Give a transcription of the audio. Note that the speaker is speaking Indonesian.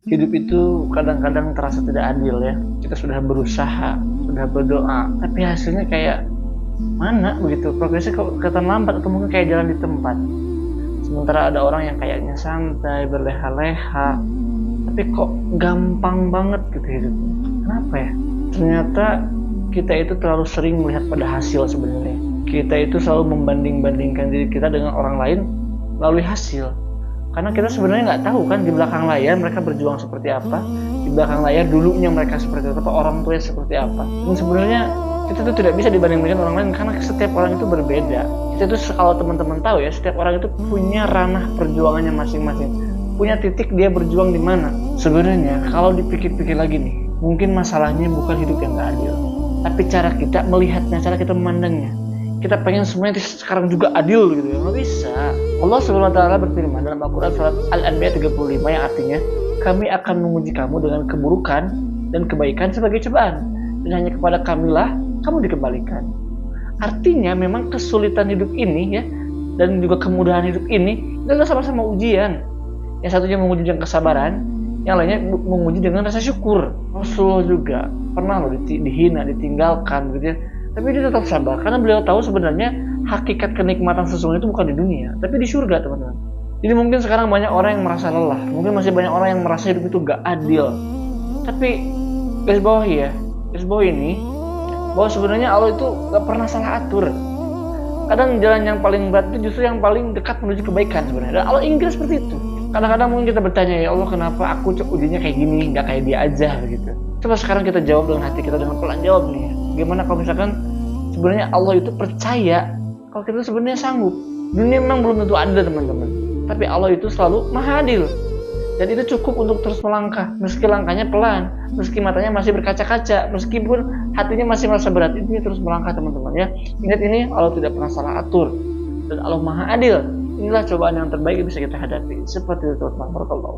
hidup itu kadang-kadang terasa tidak adil ya. Kita sudah berusaha, sudah berdoa, tapi hasilnya kayak mana begitu, progresnya kok kelihatan lambat atau mungkin kayak jalan di tempat. Sementara ada orang yang kayaknya santai, berleha-leha, tapi kok gampang banget gitu hidupnya. Kenapa ya? Ternyata kita itu terlalu sering melihat pada hasil sebenarnya. Kita itu selalu membanding-bandingkan diri kita dengan orang lain melalui hasil. Karena kita sebenarnya nggak tahu kan di belakang layar mereka berjuang seperti apa, di belakang layar dulunya mereka seperti apa, orang tuanya seperti apa. Dan sebenarnya kita tuh tidak bisa dibandingkan orang lain karena setiap orang itu berbeda. Kita tuh kalau teman-teman tahu ya, setiap orang itu punya ranah perjuangannya masing-masing, punya titik dia berjuang di mana. Sebenarnya kalau dipikir-pikir lagi nih, mungkin masalahnya bukan hidup yang nggak adil, tapi cara kita melihatnya, cara kita memandangnya. Kita pengen semuanya sekarang juga adil gitu ya, nggak bisa. Allah SWT berfirman dalam Al-Quran surat Al-Anbiya 35 yang artinya, kami akan menguji kamu dengan keburukan dan kebaikan sebagai cobaan, dan hanya kepada kamilah kamu dikembalikan. Artinya memang kesulitan hidup ini ya, dan juga kemudahan hidup ini adalah sama-sama ujian. Yang satunya menguji dengan kesabaran, yang lainnya menguji dengan rasa syukur. Rasulullah juga pernah loh dihina, ditinggalkan gitu ya, tapi dia tetap sabar karena beliau tahu sebenarnya hakikat kenikmatan sesungguhnya itu bukan di dunia, tapi di surga, teman-teman. Jadi mungkin sekarang banyak orang yang merasa lelah, mungkin masih banyak orang yang merasa hidup itu gak adil. Tapi garis bawahi ya, garis bawah ini bahwa sebenarnya Allah itu gak pernah salah atur. Kadang jalan yang paling berat itu justru yang paling dekat menuju kebaikan sebenarnya. Dan Allah ingin seperti itu. Kadang-kadang mungkin kita bertanya, ya Allah kenapa aku ujinya kayak gini, gak kayak dia aja begitu. Coba sekarang kita jawab dengan hati kita, dengan pelan jawab nih ya. Gimana kalau misalkan sebenarnya Allah itu percaya kalau kita sebenarnya sanggup. Dunia memang belum tentu ada teman-teman, tapi Allah itu selalu maha adil. Dan itu cukup untuk terus melangkah, meski langkahnya pelan, meski matanya masih berkaca-kaca, meskipun hatinya masih merasa berat, ini terus melangkah teman-teman ya. Ingat ini, Allah tidak pernah salah atur, dan Allah maha adil. Inilah cobaan yang terbaik yang bisa kita hadapi. Seperti itu teman-teman.